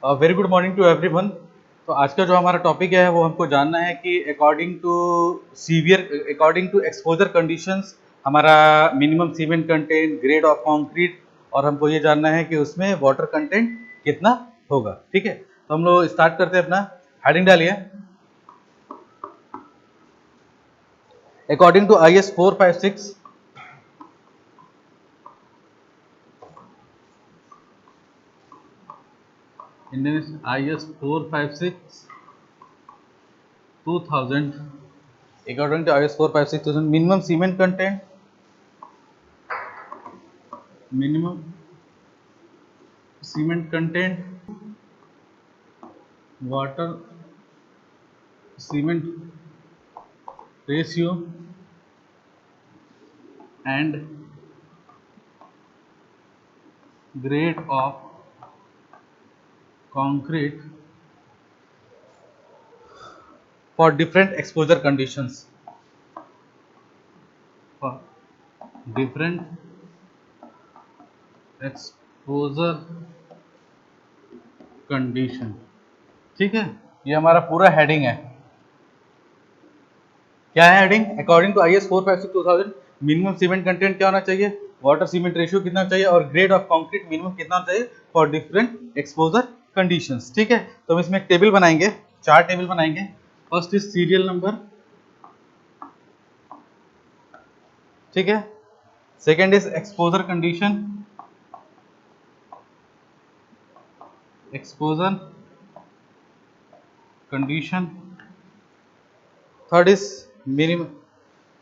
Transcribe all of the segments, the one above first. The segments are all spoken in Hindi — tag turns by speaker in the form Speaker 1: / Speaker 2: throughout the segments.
Speaker 1: Very good morning to everyone. तो आज का जो हमारा टॉपिक है वो हमको जानना है कि अकॉर्डिंग टू एक्सपोजर कंडीशंस हमारा minimum cement content, grade of concrete, और हमको ये जानना है कि उसमें वाटर कंटेंट कितना होगा। ठीक है, तो हम लोग स्टार्ट करते हैं। अपना हेडिंग डालिए। According to IS 456 Indian IS 456 2000, according to IS 456 minimum cement content, minimum cement content, water cement ratio and grade of concrete for different exposure conditions, for different exposure condition। ठीक है, ये हमारा पूरा हेडिंग है। क्या है heading? According to IS 456 2000 minimum cement content क्या होना चाहिए, वाटर सीमेंट रेशियो कितना चाहिए, और ग्रेड ऑफ कंक्रीट मिनिमम कितना चाहिए फॉर डिफरेंट एक्सपोजर कंडीशंस। ठीक है, तो हम इसमें एक टेबल बनाएंगे, 4 टेबल बनाएंगे। फर्स्ट इज सीरियल नंबर, ठीक है। Second is exposure condition, exposure condition. Third is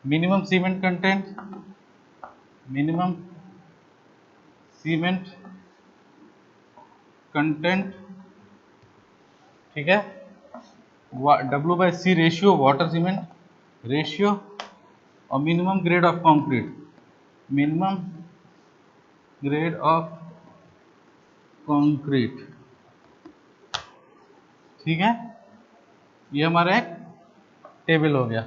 Speaker 1: minimum cement content, minimum cement content, ठीक है। W/C ratio, water cement ratio, और minimum grade of concrete, minimum grade of concrete. ठीक है, ये हमारा एक टेबल हो गया।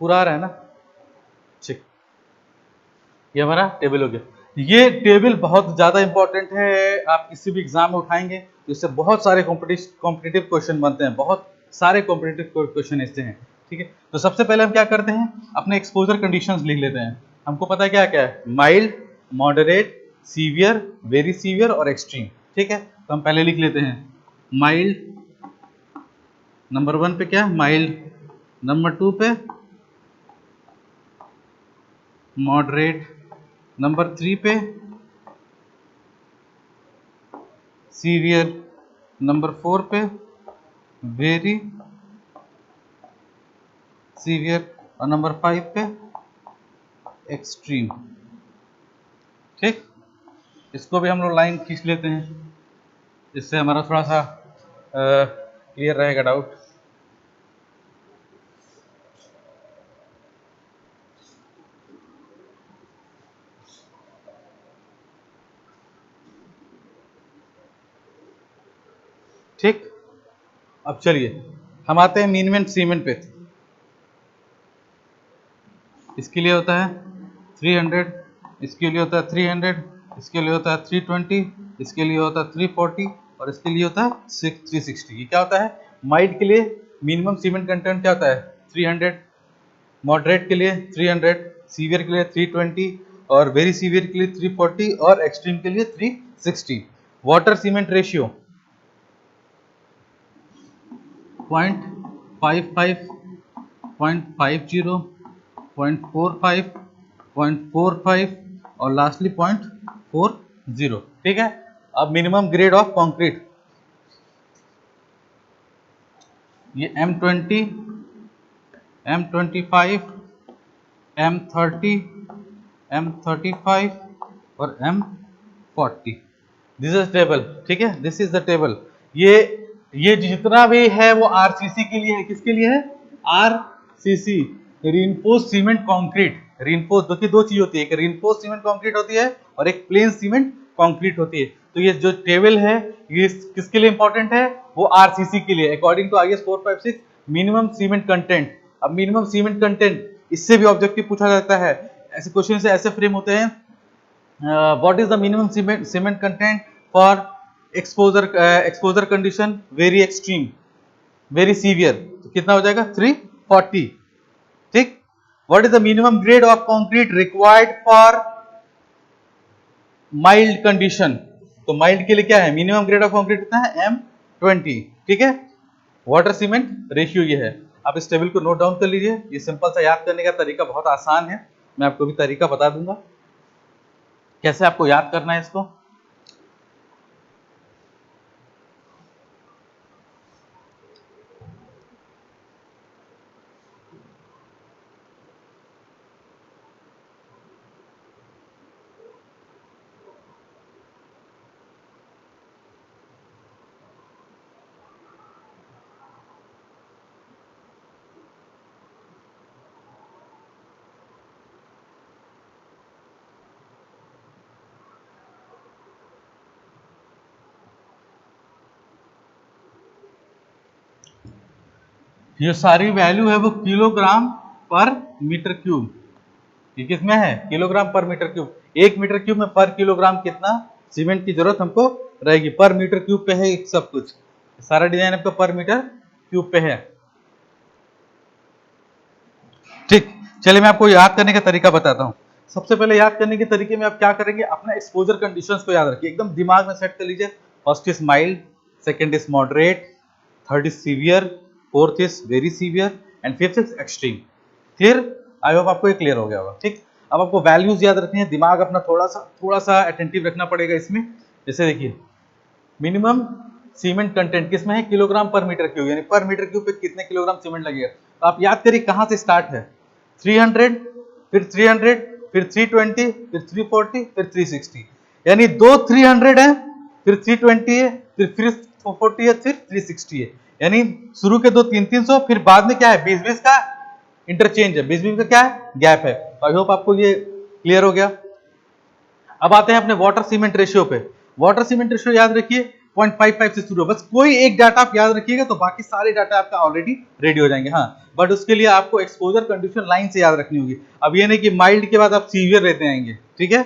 Speaker 1: पूरा आ रहा है ना? ठीक, ये हमारा टेबल हो गया। ये टेबल बहुत ज़्यादा इंपॉर्टेंट है। आप किसी भी एग्जाम में उठाएंगे तो इससे बहुत सारे कॉम्पिटिटिव क्वेश्चन बनते हैं, बहुत सारे कॉम्पिटिटिव क्वेश्चन इससे हैं। ठीक है, तो सबसे पहले हम क्या करते हैं, अपने एक्सपोजर कंडीशंस लिख लेते हैं। हमको पता है क्या क्या है, mild, moderate, severe, very severe और एक्सट्रीम। ठीक है, तो हम पहले लिख लेते हैं माइल्ड। नंबर 1 पे क्या, माइल्ड। नंबर 2 पे मॉडरेट। नंबर 3 पे सीवियर। नंबर 4 पे वेरी सीवियर, और नंबर 5 पे एक्सट्रीम। ठीक, इसको भी हम लोग लाइन खींच लेते हैं, इससे हमारा थोड़ा सा क्लियर रहेगा डाउट। ठीक, अब चलिए हम आते हैं मिनिमम सीमेंट पे। इसके लिए होता है 300, इसके लिए होता है 300, इसके लिए होता है 320, इसके लिए होता है 340, और इसके लिए होता है 360। ये क्या होता है, माइल्ड के लिए मिनिमम सीमेंट कंटेंट क्या होता है 300, मॉडरेट के लिए 300, सीवियर के लिए 320, और वेरी सीवियर के लिए 340, और एक्सट्रीम के लिए 360। वाटर सीमेंट रेशियो 0.55, 0.50, 0.45, 0.45, और लास्टली 0.40। ठीक है, अब मिनिमम ग्रेड ऑफ कंक्रीट, ये M20, M25, M30, M35 और M40। This is table. ठीक है, दिस इज द टेबल। ये जितना भी है वो RCC के लिए है। किसके लिए है? RCC, reinforced cement concrete. Reinforced, देखिए दो चीज होती है, एक रीइंफोर्स्ड सीमेंट कंक्रीट होती है और एक प्लेन सीमेंट कंक्रीट होती है। तो ये जो टेबल है ये किसके लिए इंपॉर्टेंट है, वो RCC के लिए। According to IS 456 minimum cement content. अब मिनिमम सीमेंट कंटेंट, इससे भी ऑब्जेक्टिव पूछा जाता है। ऐसे क्वेश्चन से ऐसे फ्रेम होते हैं, what is the minimum cement content for exposure condition very extreme very severe, तो कितना हो जाएगा 340। ठीक। What is the minimum grade of concrete required for mild condition, तो माइल्ड के लिए क्या है मिनिमम ग्रेड ऑफ कंक्रीट कितना है M20। ठीक है। वाटर सीमेंट रेशियो ये है। आप इस टेबल को नोट डाउन कर लीजिए। ये सिंपल सा याद करने का तरीका बहुत आसान है, मैं आपको भी तरीका बता दूंगा कैसे आपको याद करना है इसको। ये सारी वैल्यू है वो किलोग्राम पर मीटर क्यूब, ये किसमें है किलोग्राम पर मीटर क्यूब। 1 मीटर क्यूब में पर किलोग्राम कितना सीमेंट की जरूरत हमको रहेगी, पर मीटर क्यूब पे है सब कुछ, सारा डिजाइन आपका पर मीटर क्यूब पे है। ठीक। चलिए मैं आपको याद करने का तरीका बताता हूं। सबसे पहले याद करने के तरीके में आप क्या करेंगे, अपना एक्सपोजर कंडीशंस को याद रखिए, एकदम दिमाग में सेट कर लीजिए। First is mild, second is moderate, third is severe, fourth is very severe and fifth is extreme. Clear? I hope आपको ये क्लियर हो गया होगा। ठीक। अब आपको वैल्यूज याद रखनी है, दिमाग अपना थोड़ा सा अटेंटिव रखना पड़ेगा इसमें। जैसे देखिए मिनिमम सीमेंट कंटेंट किसमें है किलोग्राम पर मीटर क्यूब, यानी पर मीटर क्यूब पे कितने किलोग्राम सीमेंट लगेगा। तो आप याद करिए कहां से स्टार्ट है, 300, फिर 300, फिर 320, फिर 340, फिर 360, यानी दो 300 है, फिर 320 है, फिर 340 है, फिर 360 है, यानी शुरू के दो 300, फिर बाद में क्या है 20-20 का इंटरचेंज है, 20-20 का क्या है गैप है। आई होप आपको ये क्लियर हो गया। अब आते हैं अपने वाटर सीमेंट रेशियो पे। वाटर सीमेंट रेशियो याद रखिए 0.55 से शुरू, बस कोई एक डाटा आप याद रखिएगा तो बाकी सारे डाटा आपका ऑलरेडी रेडी हो जाएंगे। हाँ, बट उसके लिए आपको एक्सपोजर कंडीशन लाइन से याद रखनी होगी। अब ये नहीं कि माइल्ड के बाद आप सीवियर रहते आएंगे। ठीक है।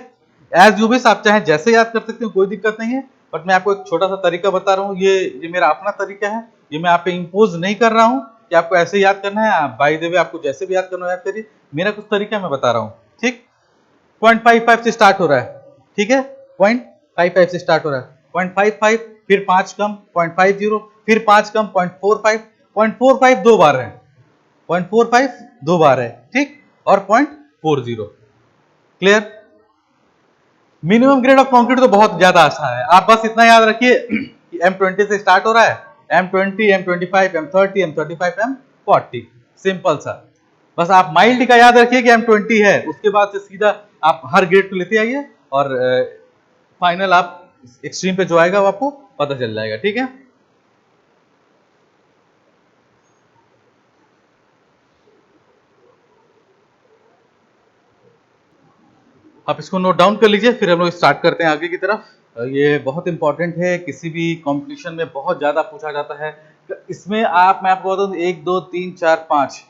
Speaker 1: एज यू विश, आप चाहे जैसे याद कर सकते हो, कोई दिक्कत नहीं है, बट मैं आपको एक छोटा सा तरीका बता रहा हूँ। ये मेरा अपना तरीका है, ये मैं आप पे इम्पोज नहीं कर रहा हूँ कि आपको ऐसे याद करना है। बाय द वे आपको जैसे भी याद करना है याद करिए, मेरा कुछ तरीका मैं बता रहा हूँ। ठीक। 0.55 से स्टार्ट हो रहा है। ठीक है, 0.55 से स्टार्ट हो रहा है, 0.55, फिर 5 कम 0.50, फिर 5 कम 0.45, 0.45 दो बार है, 0.45 दो बार है। ठीक। और 0.40। Clear? Minimum grade of concrete तो बहुत ज्यादा आसान है, आप बस इतना याद रखिए कि M20 से स्टार्ट हो रहा है, M20, M25, M30, M35, M40, simple सा। बस आप माइल्ड का याद रखिए कि M20 है, उसके बाद से सीधा आप हर ग्रेड को लेते आइए और फाइनल आप एक्सट्रीम पे जो आएगा वो आपको पता चल जाएगा। ठीक है। आप इसको नोट डाउन कर लीजिए, फिर हम लोग स्टार्ट करते हैं आगे की तरफ। ये बहुत इंपॉर्टेंट है, किसी भी कंपटीशन में बहुत ज्यादा पूछा जाता है। इसमें मैं आपको बता दूं 1 2 3 4 5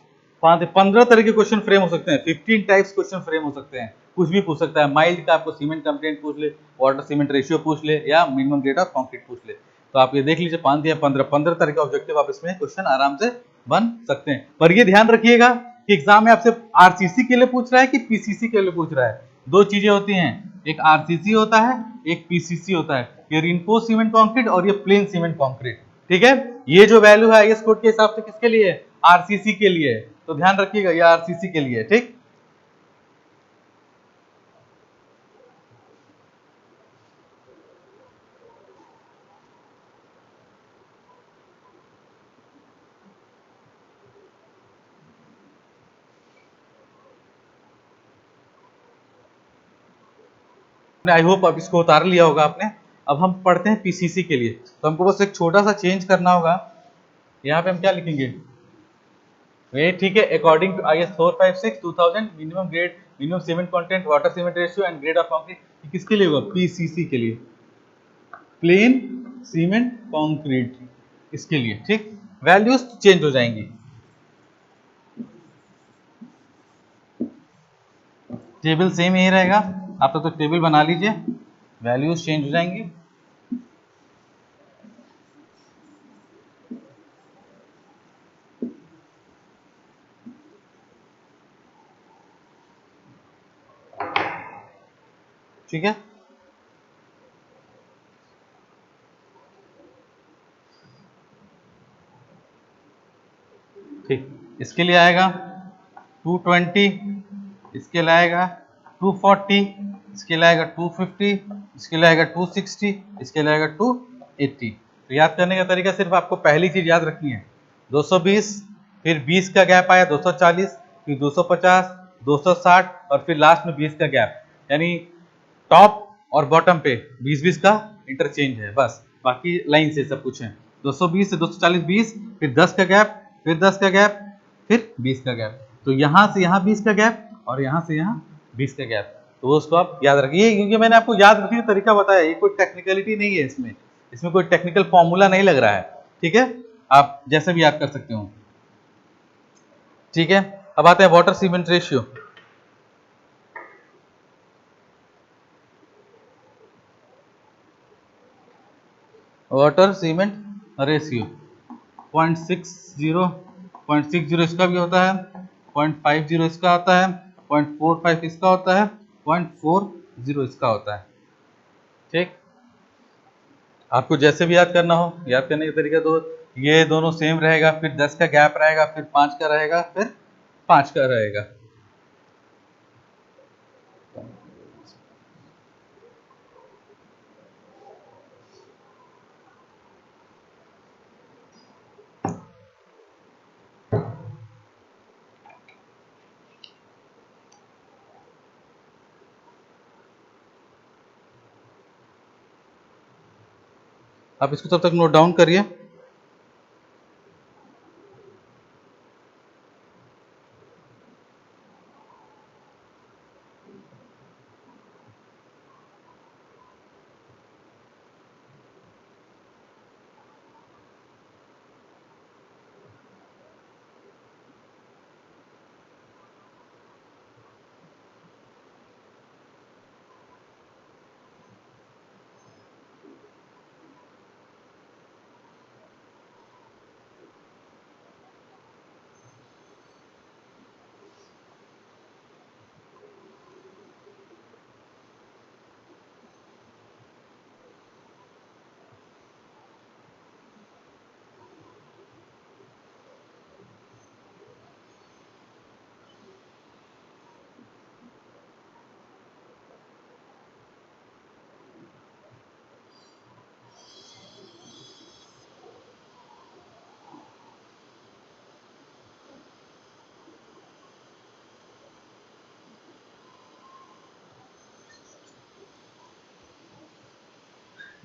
Speaker 1: 15 तरह के क्वेश्चन फ्रेम हो सकते हैं, 15 टाइप्स क्वेश्चन फ्रेम हो सकते हैं, कुछ भी पूछ सकता है। माइल्ड का आपको सीमेंट कंटेंट पूछ ले, वाटर सीमेंट रेशियो पूछ ले, या मिनिमम ग्रेड ऑफ कंक्रीट पूछ ले। तो आप ये देख लीजिए 5 या 15 तरह के ऑब्जेक्टिव आप इसमें क्वेश्चन आराम से बन सकते हैं। पर ये ध्यान रखिएगा कि एग्जाम में आपसे आरसीसी के लिए पूछ रहा है कि पीसीसी के लिए पूछ रहा है। दो चीजें होती हैं, एक आरसीसी होता है, एक पीसीसी होता है। ये रिइंफोर्स्ड सीमेंट कंक्रीट और ये प्लेन सीमेंट कंक्रीट। ठीक है। ये जो वैल्यू है आईएस कोड के हिसाब से किसके लिए है, आरसीसी के लिए है, तो ध्यान रखिएगा ये आरसीसी के लिए है। ठीक। आई होप अब इसको उतार लिया होगा आपने। अब हम पढ़ते हैं पीसीसी के लिए, तो हमको बस एक छोटा सा चेंज करना होगा। यहाँ पे हम क्या लिखेंगे, ये ठीक है, according to IS 456 2000 minimum grade, minimum cement content, water cement ratio and grade of concrete, किसके लिए होगा पीसीसी के लिए, प्लेन सीमेंट कंक्रीट, इसके लिए। ठीक। वैल्यूज चेंज हो जाएंगी, टेबल सेम यही रहेगा। आप तो टेबल बना लीजिए, वैल्यूज चेंज हो जाएंगी। ठीक है, ठीक, इसके लिए आएगा 220, इसके लिए आएगा 240, इसके लिए आएगा 250, इसके लिए आएगा 260, इसके लिए आएगा 280। तो याद करने का तरीका सिर्फ आपको पहली चीज याद रखनी है, 220, फिर 20 का गैप आया 240, फिर 250, 260 और फिर लास्ट में 20 का गैप, यानी टॉप और बॉटम पे 20-20 का इंटरचेंज है, बस बाकी लाइन से सब कुछ है। 220 से 240 20, फिर 10 का गैप, फिर 10 का गैप, फिर 20 का गैप। तो यहाँ से यहाँ 20 का गैप और यहाँ से यहाँ 20 का गैप, तो उसको आप याद रखिए, क्योंकि मैंने आपको याद रखने का तरीका बताया, ये कोई टेक्निकलिटी नहीं है इसमें, इसमें कोई टेक्निकल फॉर्मूला नहीं लग रहा है। ठीक है, आप जैसे भी याद कर सकते हो। ठीक है, अब आते हैं water cement ratio. Water cement ratio 0.60, 0.60 इसका भी होता है, 0.50 इसका होता है, 0.45 इसका होता है, 0.40 इसका होता है। ठीक, आपको जैसे भी याद करना हो, याद करने का तरीका तो ये दोनों सेम रहेगा, फिर 10 का गैप रहेगा, फिर 5 का रहेगा, फिर 5 का रहेगा। आप इसको तब तक नोट डाउन करिए।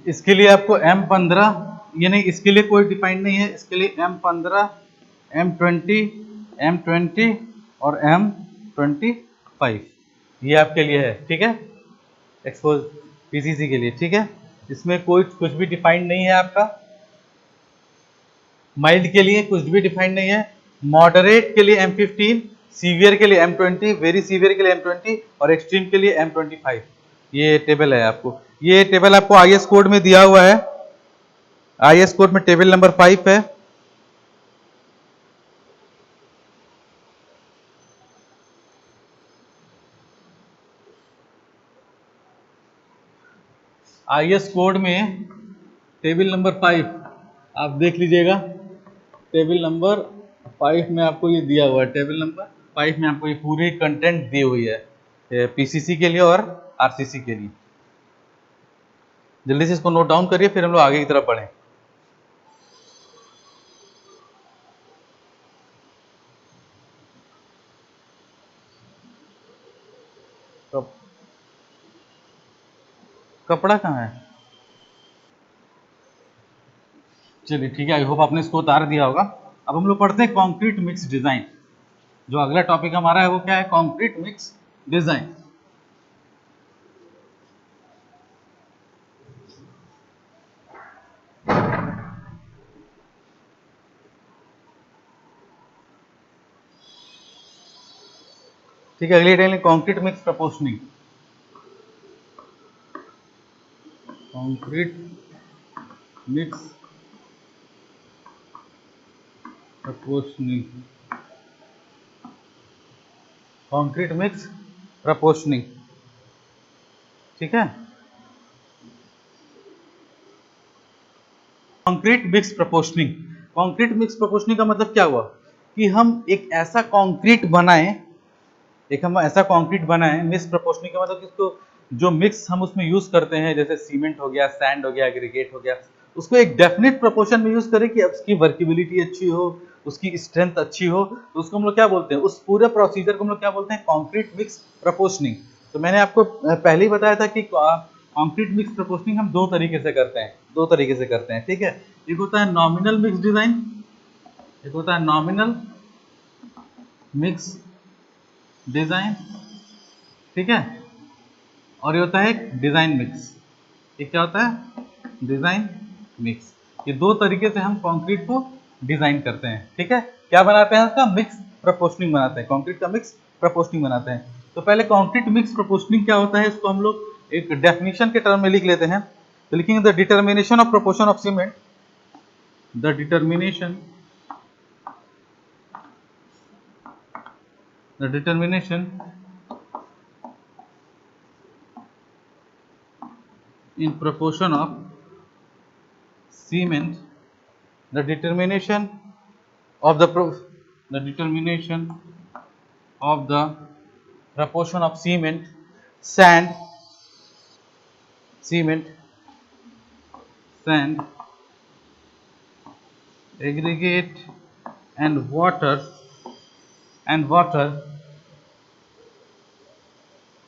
Speaker 1: इसके लिए आपको M15, यानी इसके लिए कोई डिफाइंड नहीं है, इसके लिए M15, M20, M20 और M25 ये आपके लिए है। ठीक है, एक्सपोज पीसीसी के लिए। ठीक है, इसमें कोई कुछ भी डिफाइंड नहीं है आपका। माइल्ड के लिए कुछ भी डिफाइंड नहीं है, मॉडरेट के लिए M15, सीवियर के लिए M20, वेरी सीवियर के लिए M20 और एक्सट्रीम के लिए M25। ये टेबल है आपको, ये टेबल आपको आईएस कोड में दिया हुआ है, आईएस कोड में टेबल नंबर 5 है। आईएस कोड में टेबल नंबर 5 आप देख लीजिएगा, टेबल नंबर 5 में आपको ये दिया हुआ है, टेबल नंबर 5 में आपको ये पूरी कंटेंट दी हुई है पीसीसी के लिए और आरसीसी के लिए। जल्दी से इसको नोट डाउन करिए, फिर हम लोग आगे की तरफ बढ़ें। तो कपड़ा कहाँ है? चलिए ठीक है, आई होप आपने इसको उतार दिया होगा। अब हम लोग पढ़ते हैं कंक्रीट मिक्स डिजाइन। जो अगला टॉपिक हमारा है वो क्या है? Concrete mix design. ठीक है, अगली detail concrete mix proportioning. concrete mix proportioning, concrete mix proportioning, ठीक है। कंक्रीट मिक्स प्रोपोर्शनिंग, कंक्रीट मिक्स प्रोपोर्शनिंग का मतलब क्या हुआ कि हम एक ऐसा कंक्रीट बनाएं, एक हम ऐसा कंक्रीट बनाएं, मिक्स प्रोपोर्शनिंग का मतलब कि इसको जो मिक्स हम उसमें यूज करते हैं, जैसे सीमेंट हो गया, सैंड हो गया, एग्रीगेट हो गया, उसको एक डेफिनेट प्रोपोर्शन में यूज करें कि उसकी वर्केबिलिटी अच्छी हो, उसकी स्ट्रेंथ अच्छी हो, तो उसको हम लोग क्या बोलते हैं, उस पूरे प्रोसीजर को हम लोग क्या बोलते हैं, कंक्रीट मिक्स प्रोपोर्शनिंग। तो मैंने आपको पहले ही बताया था कि कंक्रीट मिक्स प्रोपोर्शनिंग हम दो तरीके से करते हैं, दो तरीके से करते हैं, ठीक है। एक होता है नॉमिनल मिक्स डिजाइन, एक होता है नॉमिनल मिक्स डिजाइन, ठीक है, और ये होता है एक डिजाइन मिक्स। ये क्या होता है, डिजाइन मिक्स। ये दो तरीके से हम कंक्रीट को डिजाइन करते हैं, ठीक है। क्या बनाते हैं, उसका मिक्स प्रोपोर्शनिंग बनाते हैं, कंक्रीट का मिक्स प्रोपोर्शनिंग बनाते हैं। तो पहले कंक्रीट मिक्स प्रोपोर्शनिंग क्या होता है, इसको हम लोग एक डेफिनेशन के टर्म में लिख लेते हैं। तो लिखेंगे the determination of proportion of cement, the determination, the determination in proportion of cement, the determination of the determination of the proportion of cement, sand, cement, sand, aggregate and water,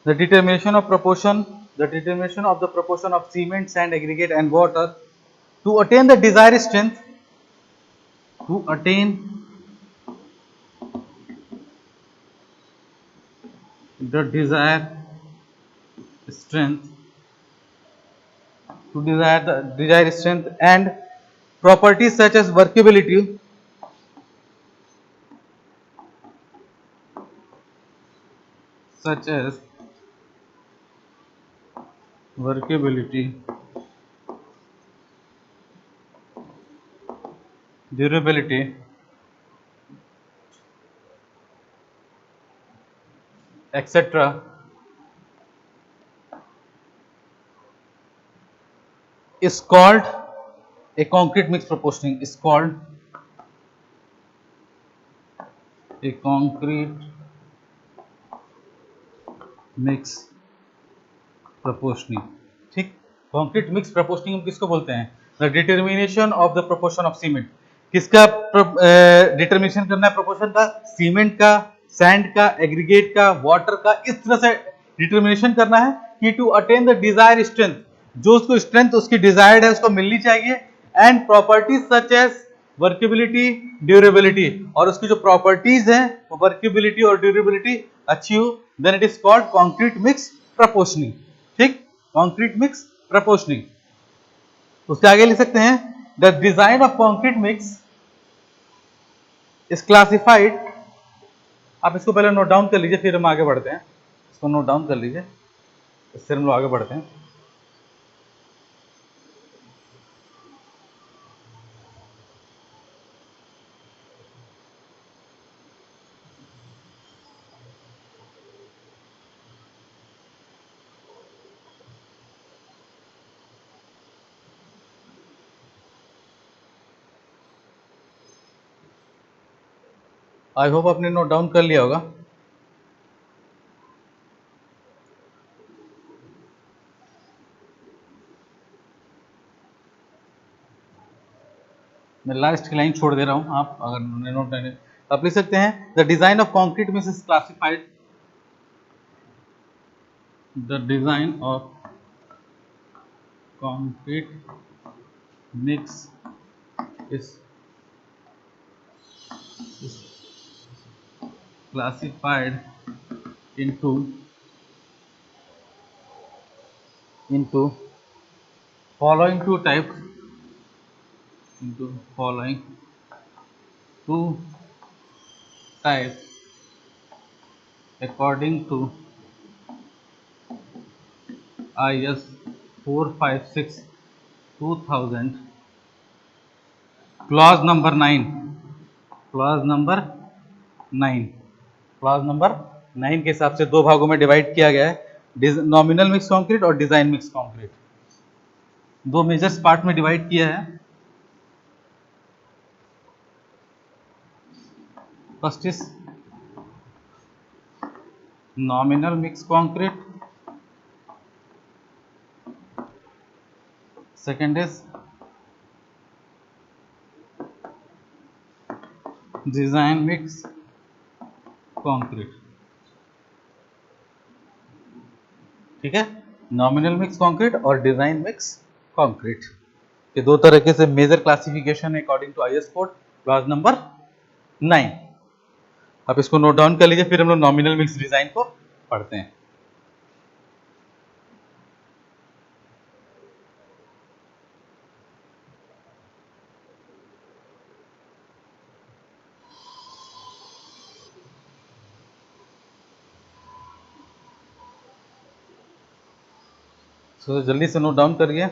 Speaker 1: the determination of proportion, the determination of the proportion of cement, sand, aggregate and water to attain the desired strength, to attain the desired strength, to desire the desired strength and properties such as workability, such as workability, durability, etc. is called a concrete mix proportioning, is called a concrete mix proportioning, ठीक। कंक्रीट मिक्स प्रोपोर्शनिंग हम किसको बोलते हैं, the determination of the proportion of cement. किसका डिटर्मिनेशन करना है, प्रोपोर्शन का, सीमेंट का, सैंड का, एग्रीगेट का, वाटर का, इस तरह से डिटर्मिनेशन करना है कि to attain the desire strength, जो उसको स्ट्रेंथ उसकी डिजायर्ड है उसको मिलनी चाहिए, and properties such as workability, durability, और उसकी जो प्रॉपर्टीज हैं वो वर्केबिलिटी और ड्यूरेबिलिटी अच्छी हो, then it is called concrete mix proportioning, ठीक। Concrete mix proportioning. उसके आगे लिख सकते हैं the design of concrete mix is classified. आप इसको पहले नोट डाउन कर लीजिए, फिर हम आगे बढ़ते हैं। इसको नोट डाउन कर लीजिए, इससे हम लोग आगे बढ़ते हैं। आई होप आपने नोट डाउन कर लिया होगा। मैं लास्ट की लाइन छोड़ दे रहा हूं, आप अगर नोट नहीं, आप लिख सकते हैं the design of concrete mix is classified, the design of concrete mix is classified into following two types, into following two types according to IS 456 2000 clause number 9 clause number 9 clause number 9 के हिसाब से दो भागों में डिवाइड किया गया है, नॉमिनल मिक्स कंक्रीट और डिजाइन मिक्स कंक्रीट। दो मेजर्स पार्ट में डिवाइड किया है। First is nominal mixed concrete, second is design mix concrete। ठीक है, नॉमिनल मिक्स कंक्रीट और डिजाइन मिक्स कंक्रीट के दो तरीके से major classification according to IS code clause number 9। आप इसको नोट डाउन कर लीजिए, फिर हम लोग नॉमिनल मिक्स डिजाइन को पढ़ते हैं। तो जल्दी से नोट डाउन करिए।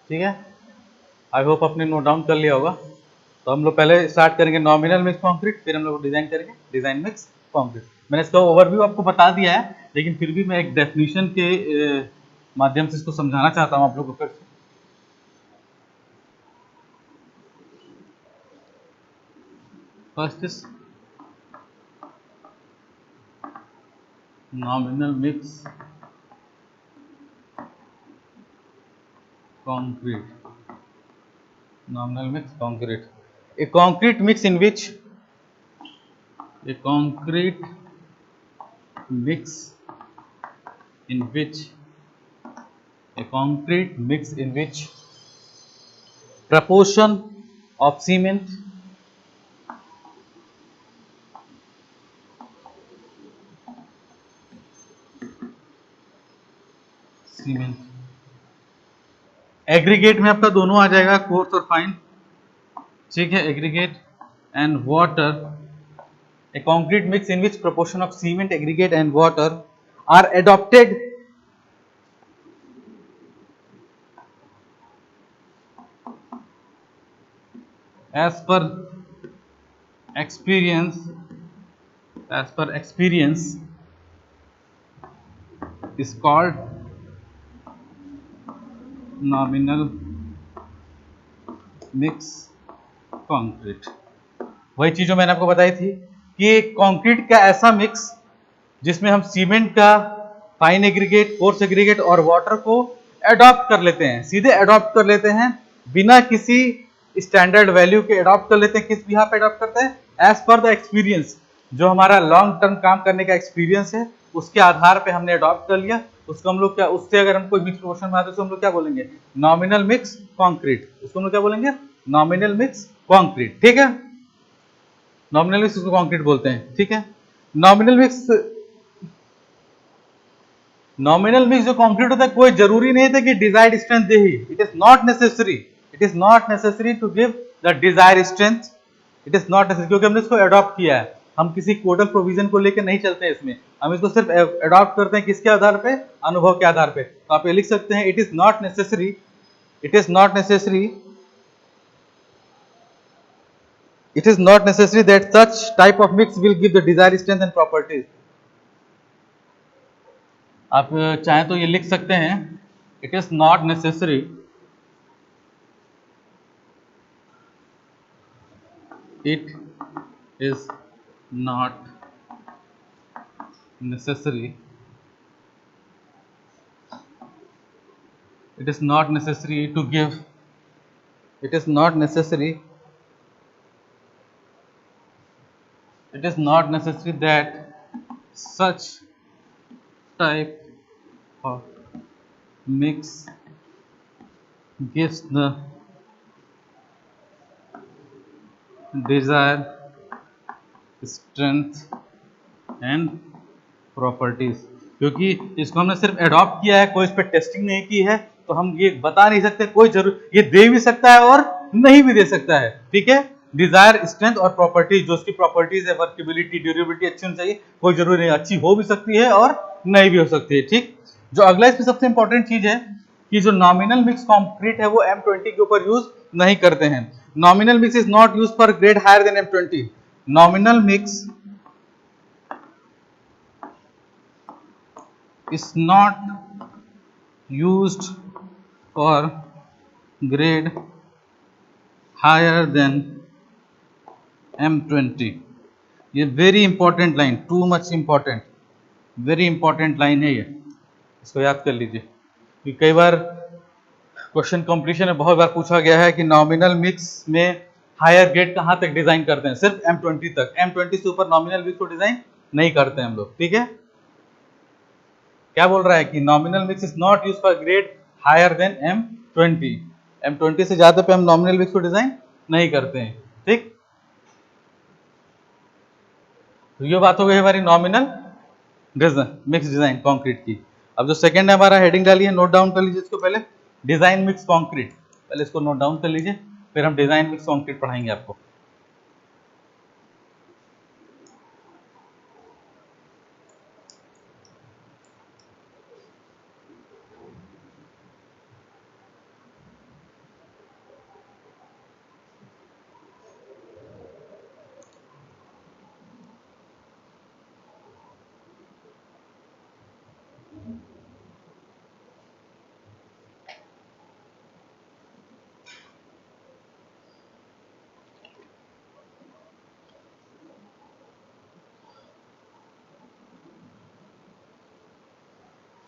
Speaker 1: ठीक है, आई होप आपने नोट डाउन कर लिया होगा। तो हम लोग पहले स्टार्ट करेंगे नॉमिनल मिक्स कंक्रीट, फिर हम लोग डिजाइन करेंगे डिजाइन मिक्स कंक्रीट। मैंने इसका ओवरव्यू आपको बता दिया है, लेकिन फिर भी मैं एक डेफिनेशन के माध्यम से इसको समझाना चाहता हूँ आप लोगों को फिर से। First is nominal mix concrete, nominal mix concrete, a concrete mix in which a concrete mix in which a concrete mix in which proportion of cement aggregate में आपका दोनों आ जाएगा, कोर्स और फाइन। ठीक है, aggregate and water, a concrete mix in which proportion of cement, aggregate and water are adopted as per experience is called nominal mix concrete। वही चीज जो मैंने आपको बताई थी कि कंक्रीट का ऐसा मिक्स जिसमें हम सीमेंट का, फाइन एग्रीगेट, कोर्स एग्रीगेट और वाटर को अडॉप्ट कर लेते हैं, सीधे अडॉप्ट कर लेते हैं बिना किसी स्टैंडर्ड वैल्यू के अडॉप्ट कर लेते हैं। किस बिहाफ पे अडॉप्ट करते हैं? एज पर द एक्सपीरियंस, जो हमारा लॉन्ग टर्म काम करने का एक्सपीरियंस है उसके आधार पे हमने अडॉप्ट कर लिया। उसको हम लोग क्या, उससे अगर हम कोई मिक्स प्रोपोर्शन में आते हैं तो हम लोग क्या बोलेंगे? Nominal mix concrete. उसको हम लोग क्या बोलेंगे? Nominal mix concrete. ठीक है, नॉमिनल मिक्स उसको कंक्रीट बोलते हैं। ठीक है, नॉमिनल मिक्स जो कंक्रीट होता है, कोई जरूरी नहीं था कि डिजायर्ड स्ट्रेंथ दे ही। It is not necessary to give the desired strength. It is not necessary, क्योंकि हमने इसको अडॉप्ट किया है। हम किसी कोडल प्रोविजन को लेकर नहीं चलते हैं इसमें, हम इसको सिर्फ अडॉप्ट करते हैं। किसके आधार पे? अनुभव के आधार पे। तो आप ये लिख सकते हैं, it is not necessary that such type of mix will give the desired strength and properties। आप चाहें तो ये लिख सकते हैं, it is not necessary it is not necessary to give, it is not necessary that such type of mix gives the desired strength and properties। क्योंकि इसको हमने सिर्फ अडॉप्ट किया है, कोई इस पर टेस्टिंग नहीं की है, तो हम ये बता नहीं सकते, कोई जरूर ये दे भी सकता है और नहीं भी दे सकता है, ठीक है। डिजायर स्ट्रेंथ और प्रॉपर्टीज, जो उसकी प्रॉपर्टीज है, वर्केबिलिटी, ड्यूरेबिलिटी अच्छी होनी चाहिए, कोई जरूरी नहीं, अच्छी हो भी सकती है और नहीं भी हो सकती है, ठीक। जो अगला इसमें सबसे इंपॉर्टेंट चीज है कि जो नॉमिनल मिक्स कंक्रीट है वो M20 के ऊपर यूज नहीं करते हैं। Nominal mix is not use for grade higher than M20। Nominal mix is not used for grade higher than M20। ये very important line, too much important, very important line है ये, इसको याद कर लीजिए कि कई बार क्वेश्चन कंप्लीशन में बहुत बार पूछा गया है कि नॉमिनल मिक्स में हायर ग्रेड कहाँ तक डिजाइन करते हैं, सिर्फ M20 तक, M20 से ऊपर नॉमिनल मिक्स को डिजाइन नहीं करते हम लोग, ठीक है। क्या बोल रहा है कि nominal mix is not use for grade higher than M20। M20 से ज्यादा पे हम नॉमिनल मिक्स को डिजाइन नहीं करते हैं, ठीक। तो ये बात हो गई हमारी नॉमिनल मिक्स डिजाइन कंक्रीट की। अब जो सेकंड है हमारा, हेडिंग डालिए, नोट डाउन कर लीजिए इसको पहले, डिजाइन मिक्स कंक्रीट, पहले इसको नोट डाउन कर लीजिए, फिर हम डिजाइन मिक्स कंक्रीट पढ़ाएंगे आपको।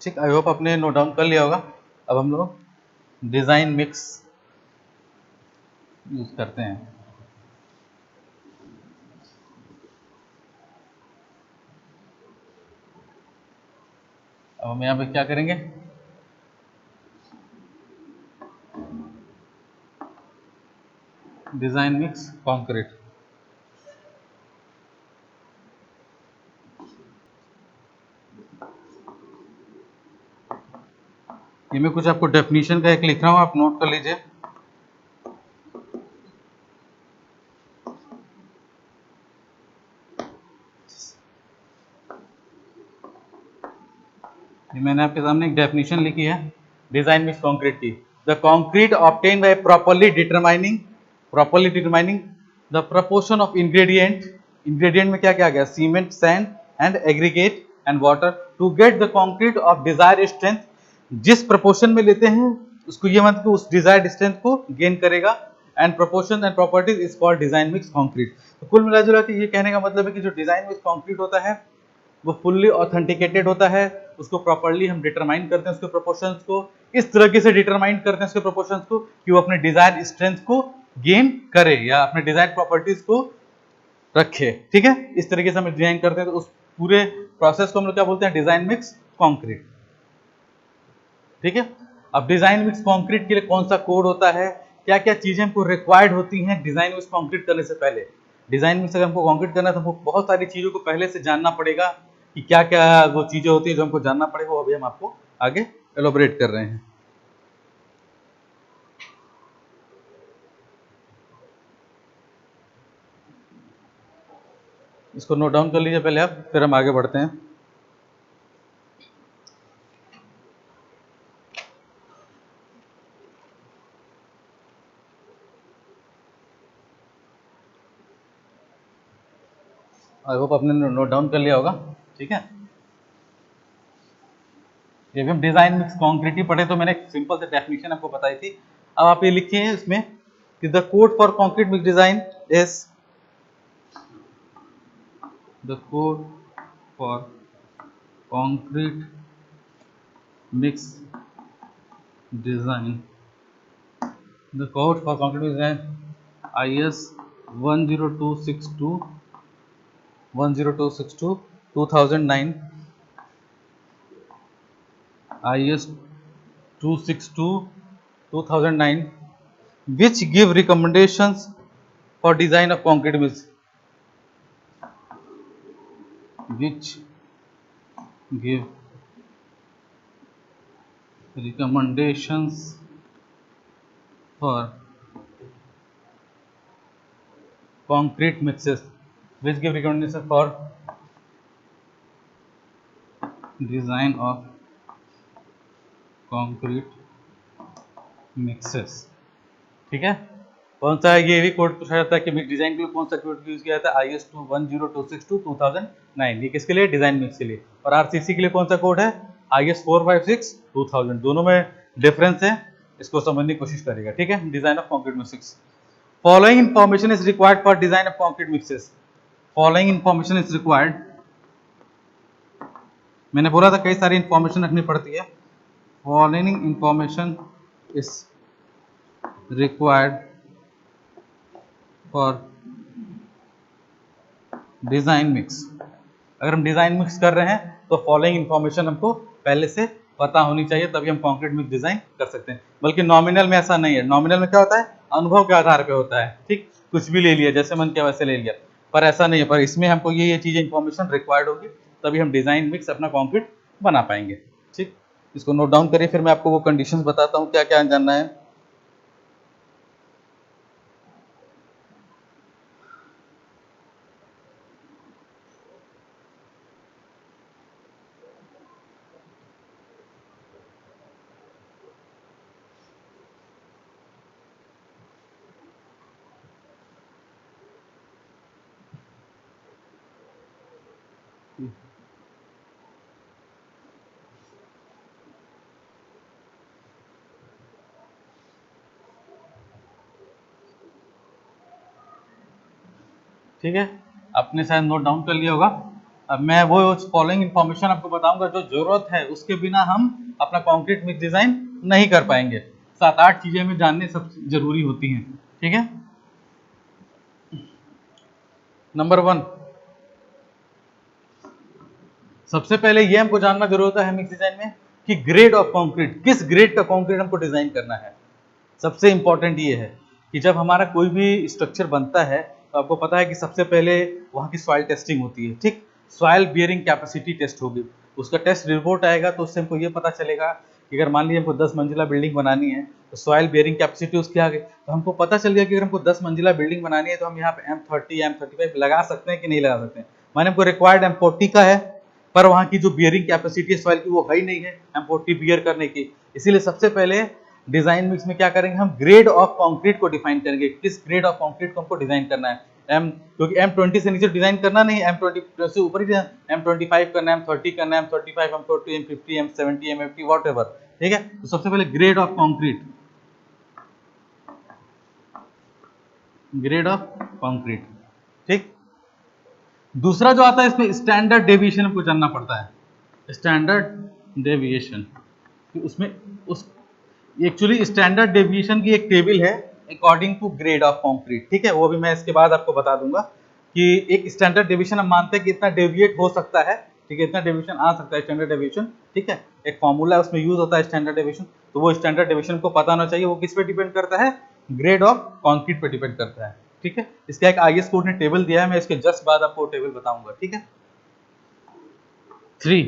Speaker 1: ठीक, आई होप आपने नोट डाउन कर लिया होगा। अब हम लोग डिजाइन मिक्स यूज करते हैं। अब हम यहाँ पे क्या करेंगे, डिजाइन मिक्स कंक्रीट। ये मैं कुछ आपको डेफिनेशन का एक लिख रहा हूँ, आप नोट कर लीजिए। ये मैंने आपके सामने एक डेफिनेशन लिखी है डिजाइन मिक्स कंक्रीट की। The concrete obtain by properly determining the proportion of ingredient, ingredient में क्या क्या गया, cement, sand and aggregate and water, to get the concrete of desire strength. जिस प्रपोर्शन में लेते हैं उसको ये मतलब उस डिजायर्ड स्ट्रेंथ को गेन करेगा, and proportion and properties is called design mix concrete. तो कुल मिला जुला के ये कहने का मतलब है कि जो डिजाइन मिक्स कंक्रीट होता है वो फुल्ली ऑथेंटिकेटेड होता है, उसको प्रॉपर्ली हम डिटरमाइन करते हैं, उसके प्रोपोर्शंस को इस तरीके से डिटरमाइन करते हैं उसके प्रोपोर्शंस को कि वो अपने डिजायर स्ट्रेंथ को गेन करे या अपने डिजायर प्रॉपर्टीज को रखे, ठीक है। इस तरीके से हम डिजाइन करते हैं, तो उस पूरे प्रोसेस को हम लोग क्या बोलते हैं, डिजाइन मिक्स कंक्रीट, ठीक है। अब डिजाइन मिक्स कंक्रीट के लिए कौन सा कोड होता है, क्या क्या चीजें हमको रिक्वायर्ड होती हैं डिजाइन मिक्स कंक्रीट करने से पहले। डिजाइन मिक्स अगर हमको कंक्रीट करना है तो हमको बहुत सारी चीजों को पहले से जानना पड़ेगा कि क्या क्या वो चीजें होती है जो हमको जानना पड़ेगा, वो अभी हम आपको आगे एलोबरेट कर रहे हैं। इसको नोट डाउन कर लीजिए पहले आप, फिर हम आगे बढ़ते हैं। आई होप आपने नोट डाउन कर लिया होगा, ठीक है। ये भी हम डिजाइन मिक्स कंक्रीट ही पढ़े, तो मैंने एक सिंपल से डेफिनेशन आपको बताई थी। अब आप ये लिखिए इसमें कि the code for concrete mix design is, the code for concrete mix design, the code for concrete mix design IS 10262 2009, IS 262 2009, which give recommendations for design of concrete mills, which give recommendations for concrete mixes, which give recommendation for design of concrete mixes। ठीक है, कौन सा है, ये भी कोड पूछा जाता है कि मिक्स डिजाइन के लिए कौन सा कोड यूज किया जाता है, IS 21026/2009, ये किसके लिए, डिजाइन मिक्स के लिए। और RCC के लिए कौन सा कोड है, IS 456/2000। दोनों में डिफरेंस है, इसको समझने की कोशिश करेगा। ठीक है, design of concrete mixes. Following information is required for design of concrete mixes. Following information is required, मैंने बोला था कई सारी इंफॉर्मेशन रखनी पड़ती है। Following information is required for design mix. अगर हम डिजाइन मिक्स कर रहे हैं तो फॉलोइंग इंफॉर्मेशन हमको पहले से पता होनी चाहिए, तभी हम कॉन्क्रीट मिक्स डिजाइन कर सकते हैं। बल्कि नॉमिनल में ऐसा नहीं है, नॉमिनल में क्या होता है, अनुभव के आधार पे होता है। ठीक, कुछ भी ले लिया, जैसे मन किया वैसे ले लिया, पर ऐसा नहीं है। पर इसमें हमको ये चीजें इंफॉर्मेशन रिक्वायर्ड होगी, तभी हम डिजाइन मिक्स अपना कॉन्क्रीट बना पाएंगे। ठीक, इसको नोट डाउन करिए, फिर मैं आपको वो कंडीशंस बताता हूँ क्या क्या जानना है। ठीक है, आपने शायद नोट डाउन कर लिया होगा। अब मैं वो फॉलोइंग इंफॉर्मेशन आपको बताऊंगा जो जरूरत है, उसके बिना हम अपना कॉन्क्रीट मिक्स डिजाइन नहीं कर पाएंगे। 7-8 चीजें हमें जानने सब जरूरी होती हैं। ठीक है, नंबर 1, सबसे पहले ये हमको जानना जरूरत है मिक्स डिजाइन में कि ग्रेड ऑफ कंक्रीट, किस ग्रेड का कंक्रीट हमको डिजाइन करना है। सबसे इंपॉर्टेंट ये है कि जब हमारा कोई भी स्ट्रक्चर बनता है तो आपको पता है कि सबसे पहले वहाँ की सॉइल टेस्टिंग होती है। ठीक, सॉइल बियरिंग कैपेसिटी टेस्ट होगी, उसका टेस्ट रिपोर्ट आएगा, तो उससे हमको ये पता चलेगा कि अगर मान लीजिए हमको 10 मंजिला बिल्डिंग बनानी है तो सॉइल बियरिंग कैपेसिटी उसकी आ गई, तो हमको पता चल गया कि अगर हमको 10 मंजिला बिल्डिंग बनानी है तो हम यहाँ पे M30 M35 लगा सकते हैं कि नहीं लगा सकते हैं। माने हमको रिक्वायर्ड M40 का है, पर वहाँ की जो बियरिंग कैपेसिटी है सॉइल की वो है ही नहीं है M40 बियर करने की। इसीलिए सबसे पहले डिजाइन मिक्स में क्या करेंगे, हम ग्रेड ऑफ कंक्रीट को डिफाइन करेंगे, किस ग्रेड ऑफ कंक्रीट को हमको डिजाइन करना है। क्योंकि M20 से नीचे डिजाइन करना नहीं, M20 से ऊपर ही M25 करना है, M30 करना है, M35 M40 M50 M70 M50 what ever. ठीक है, तो सबसे पहले grade of concrete, grade of concrete. ठीक, दूसरा जो आता है इसमें स्टैंडर्ड डेविएशन हमको जानना पड़ता है। स्टैंडर्ड डेविएशन, उसमें उस एक्चुअली स्टैंडर्ड डेविएशन की एक टेबल है according to grade of concrete. ठीक है, वो भी मैं इसके बाद आपको बता दूंगा कि एक स्टैंडर्ड डेविएशन हम मानते हैं कि इतना डेविएट हो सकता है। ठीक है, इतना डेविएशन आ सकता है स्टैंडर्ड डेविएशन। ठीक है, एक फॉर्मूला उसमें यूज होता है स्टैंडर्ड डेविएशन, तो वो स्टैंडर्ड डेविएशन को पता होना चाहिए। वो किस पे डिपेंड करता है, ग्रेड ऑफ कंक्रीट पे डिपेंड करता है। ठीक है, इसका एक IS कोड ने टेबल दिया है, मैं इसके जस्ट बाद आपको टेबल बताऊंगा। ठीक है, 3,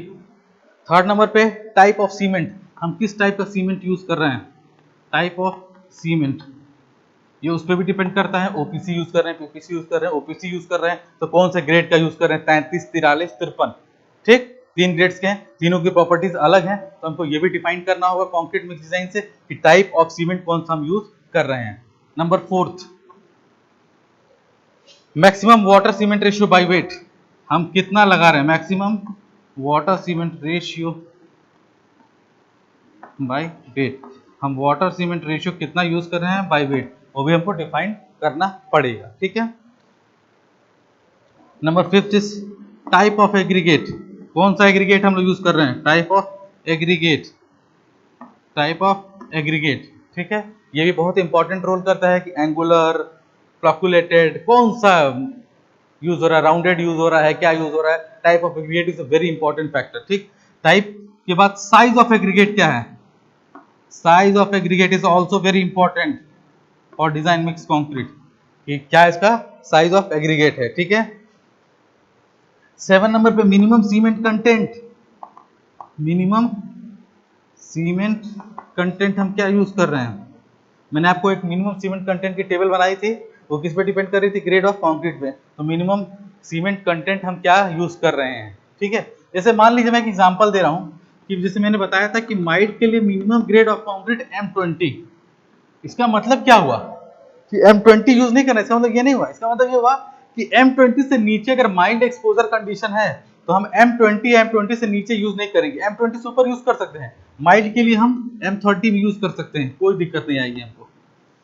Speaker 1: थर्ड नंबर पे टाइप ऑफ सीमेंट, हम किस टाइप का सीमेंट यूज कर रहे हैं, टाइप ऑफ सीमेंट, ये उस पर भी डिपेंड करता है। OPC यूज कर रहे हैं, PPC यूज कर रहे हैं, OPC यूज कर रहे हैं, तो कौन से ग्रेड का यूज कर रहे हैं, 33 43 53। ठीक, 3 ग्रेड्स के हैं, तीनों की प्रॉपर्टीज अलग हैं, तो हमको ये भी डिफाइन करना होगा कंक्रीट मिक्स डिजाइन से कि टाइप ऑफ सीमेंट कौन सा हम यूज कर रहे हैं। Number 4, maximum water cement ratio by weight, हम कितना लगा रहे हैं, maximum water cement ratio by weight, हम वाटर सीमेंट रेशियो कितना यूज कर रहे हैं बाय वेट, वो भी हमको डिफाइन करना पड़ेगा। ठीक है, number 5 is type of aggregate, कौन सा एग्रीगेट हम लोग यूज कर रहे हैं, type of aggregate, type of aggregate. ठीक है, ये भी बहुत इंपॉर्टेंट रोल करता है कि एंगुलर, फ्लक्चुलेटेड, कौन सा यूज हो रहा है, राउंडेड यूज हो रहा है, क्या यूज हो रहा है, type of aggregate is a very important factor. ठीक, टाइप के बाद साइज ऑफ एग्रीगेट क्या है, size of aggregate is also very important for design mix concrete, कि क्या इसका साइज ऑफ एग्रीगेट है। ठीक है, 7 नंबर पे minimum cement content, minimum cement content हम क्या यूज कर रहे हैं, मैंने आपको एक मिनिमम सीमेंट कंटेंट की टेबल बनाई थी, वो किस पे डिपेंड कर रही थी, ग्रेड ऑफ कंक्रीट पे। तो मिनिमम सीमेंट कंटेंट हम क्या यूज कर रहे हैं, ठीक है। जैसे मान लीजिए मैं एक एग्जांपल दे रहा हूँ कि जैसे मैंने बताया था कि माइट के लिए minimum grade of concrete M20। इसका मतलब क्या हुआ कि M20 यूज नहीं करना, इसका मतलब ये नहीं हुआ, इसका मतलब ये हुआ कि M20 से नीचे अगर माइल्ड एक्सपोजर कंडीशन है तो हम M20 से नीचे यूज नहीं करेंगे, M20 से ऊपर यूज कर सकते हैं। माइल्ड के लिए हम M30 भी यूज कर सकते हैं, कोई दिक्कत नहीं आएगी हमको,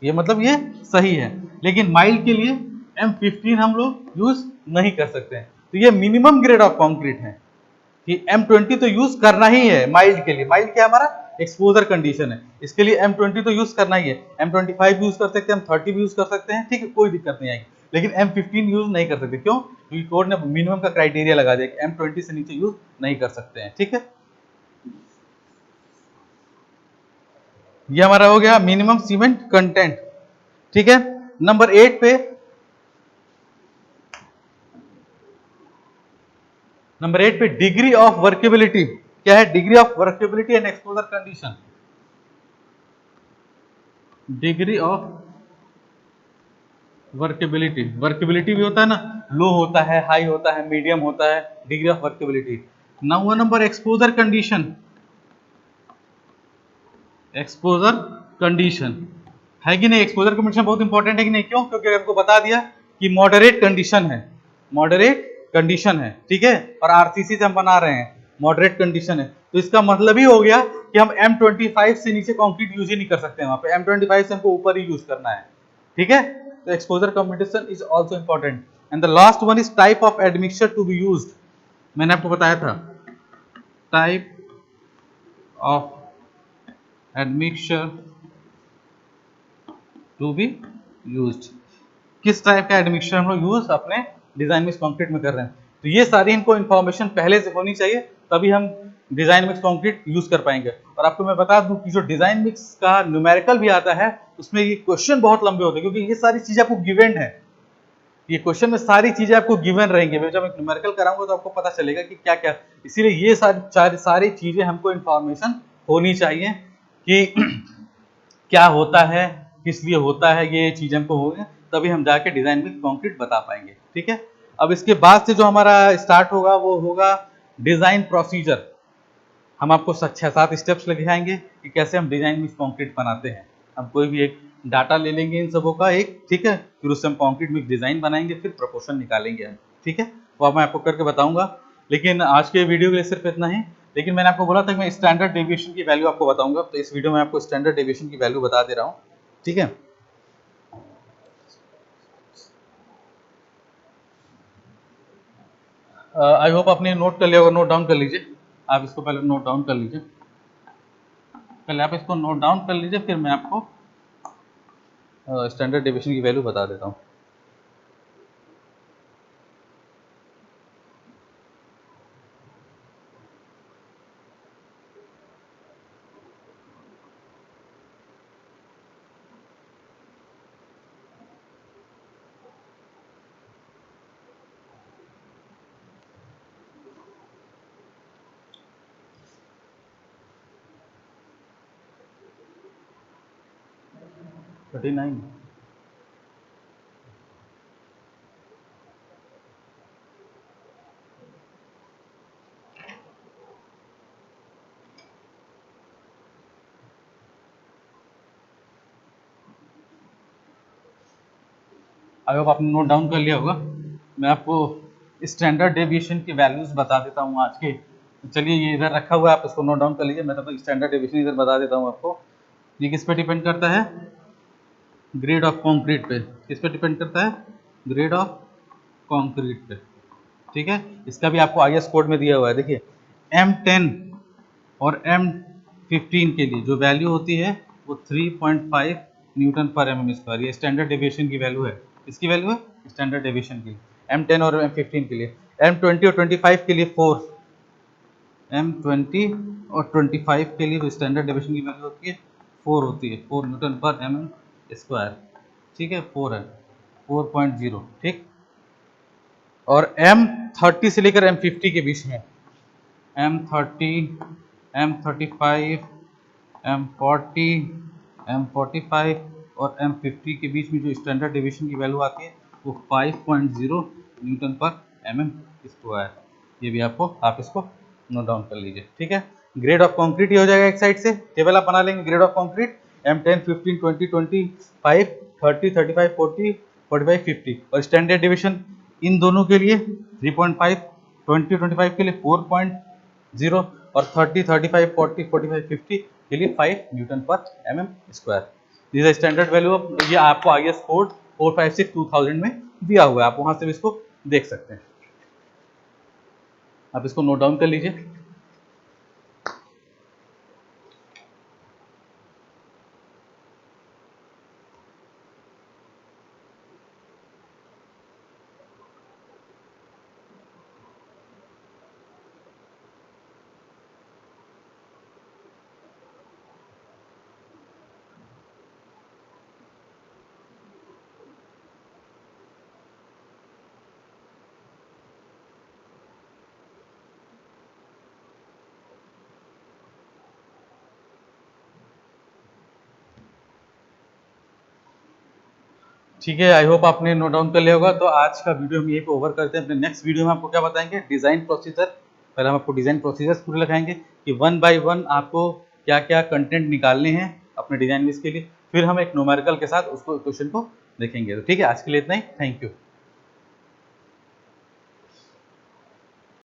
Speaker 1: ये मतलब ये सही है। लेकिन माइल्ड के लिए M15 हम लोग यूज नहीं कर सकते हैं। तो ये मिनिमम ग्रेड ऑफ कंक्रीट है कि M20 तो यूज करना ही है माइल्ड के लिए। माइल्ड क्या हमारा एक्सपोजर कंडीशन है, इसके लिए M20 तो यूज करना ही है। M25 भी यूज कर सकते हैं, M30 भी यूज कर सकते हैं, ठीक है, कोई दिक्कत नहीं आएगी। लेकिन M15 यूज नहीं कर सकते, क्यों? क्योंकि कोड ने मिनिमम का क्राइटेरिया लगा दिया कि M20 से नीचे यूज नहीं कर सकते हैं, ठीक है। ये हमारा हो गया मिनिमम सीमेंट कंटेंट, ठीक है। नंबर 8 पे, नंबर 8 पे डिग्री ऑफ वर्केबिलिटी क्या है, degree of workability and exposure condition. Degree of workability, workability भी होता है ना, लो होता है, हाई होता है, मीडियम होता है, डिग्री ऑफ वर्केबिलिटी। 9वां नंबर एक्सपोजर कंडीशन, एक्सपोजर कंडीशन है कि नहीं, एक्सपोजर कंडीशन बहुत इंपॉर्टेंट है कि नहीं, क्यों? क्योंकि हमको बता दिया कि मॉडरेट कंडीशन है, मॉडरेट कंडीशन है, ठीक है, और आरसीसी से हम बना रहे हैं, मॉडरेट कंडीशन है, तो इसका मतलब ही हो गया कि हम M25 से नीचे कंक्रीट यूज ही नहीं कर सकते हैं, वहां पे M25 से हमको ऊपर ही यूज करना है, ठीक है। तो exposure condition is also important. And the last one is type of admixture to be used, मैंने आपको बताया था type of admixture to be used, किस टाइप का एडमिक्सचर हम लोग यूज अपने डिजाइन मिक्स कंक्रीट में कर रहे हैं। तो ये सारी इनको इन्फॉर्मेशन पहले से होनी चाहिए, तभी हम डिजाइन मिक्स कंक्रीट यूज कर पाएंगे। और आपको मैं बता दूं कि जो डिजाइन मिक्स का न्यूमेरिकल भी आता है उसमें ये क्वेश्चन बहुत लंबे होते हैं, क्योंकि ये सारी चीजें आपको गिवन है, ये क्वेश्चन में सारी चीजें आपको गिवन रहेंगी। मैं जब एक न्यूमेरिकल कराऊंगा तो आपको पता चलेगा कि क्या क्या, इसीलिए ये सारी चीजें हमको इन्फॉर्मेशन होनी चाहिए कि क्या होता है, किस लिए होता है, ये चीज हमको होगी, तभी हम जाके डिजाइन में कंक्रीट बता पाएंगे, ठीक है। अब इसके बाद से जो हमारा स्टार्ट होगा वो होगा डिजाइन प्रोसीजर। हम आपको 6-7 स्टेप्स दिखाएंगे कि कैसे हम डिजाइन मिक्स कंक्रीट बनाते हैं। हम कोई भी एक डाटा ले लेंगे इन सबों का एक, ठीक है, फिर उससे हम कंक्रीट मिक्स डिजाइन बनाएंगे, फिर प्रोपोर्शन निकालेंगे हम, ठीक है। वो अब मैं आपको करके बताऊंगा। लेकिन आज के वीडियो के लिए सिर्फ इतना ही। लेकिन मैंने आपको बोला था कि मैं स्टैंडर्ड डेविएशन की वैल्यू आपको बताऊंगा, तो इस वीडियो में आपको स्टैंडर्ड डेविएशन की वैल्यू बता दे रहा हूँ, ठीक है। आई होप आपने नोट कर लिया होगा, नोट डाउन कर लीजिए, आप इसको पहले नोट डाउन कर लीजिए, पहले आप इसको नोट डाउन कर लीजिए, फिर मैं आपको स्टैंडर्ड डेविएशन की वैल्यू बता देता हूँ। थर्टी नाइन, आई होप आपने नोट डाउन कर लिया होगा। मैं आपको स्टैंडर्ड डेविएशन की वैल्यूज बता देता हूँ आज के। चलिए ये इधर रखा हुआ है, आप इसको नोट डाउन कर लीजिए, मैं तब तक स्टैंडर्ड डेविएशन इधर बता देता हूँ आपको। ये किस पे डिपेंड करता है, ग्रेड ऑफ कंक्रीट पे। किस पे डिपेंड करता है, ग्रेड ऑफ कंक्रीट पे, ठीक है। इसका भी आपको IS कोड में दिया हुआ है, देखिए M10 और M15 के लिए जो वैल्यू होती है वो 3.5 न्यूटन पर mm स्क्वायर, ये स्टैंडर्ड डेविएशन की वैल्यू है। इसकी वैल्यू है स्टैंडर्ड डेविएशन की, M10 और M15 के लिए। M20 और 25 के लिए 4, M20 और 25 के लिए जो स्टैंडर्ड डेविएशन की वैल्यू होती है 4 होती है, 4 न्यूटन पर mm स्क्वायर, ठीक है, 4 है, 4.0, ठीक। और M30 से लेकर M50 के बीच में, M30, M35, M40, M45 और M50 के बीच में जो स्टैंडर्ड डेविएशन की वैल्यू आती है वो 5.0 न्यूटन पर mm स्क्वायर। ये भी आप इसको नोट डाउन कर लीजिए, ठीक है। ग्रेड ऑफ कंक्रीट ये हो जाएगा एक साइड से, टेबल आप बना लेंगे। ग्रेड ऑफ कंक्रीट M10, 15, 20, 25, 30, 35, 40, 45, 50 और स्टैंडर्ड डेविएशन इन दोनों के लिए 3.5, 20, 25 के लिए 4.0 और 30, 35, 40, 45, 50 के लिए 5 न्यूटन पर mm square. This is standard value of, ये आपको IS कोड 456 2000 में दिया हुआ है, आप वहां से भी इसको देख सकते हैं। आप इसको नोट डाउन कर लीजिए। ठीक है, आई होप आपने नोट डाउन कर लिया होगा। तो आज का वीडियो हम यहीं पे ओवर करते हैं। अपने नेक्स्ट वीडियो में आपको क्या बताएंगे, डिज़ाइन प्रोसीजर। पहले हम आपको डिज़ाइन प्रोसीजर्स पूरे लगाएंगे कि 1 बाय 1 आपको क्या क्या कंटेंट निकालने हैं अपने डिज़ाइन में, इसके लिए फिर हम एक न्यूमेरिकल के साथ उसको क्वेश्चन को देखेंगे। तो ठीक है, आज के लिए इतना ही, थैंक यू।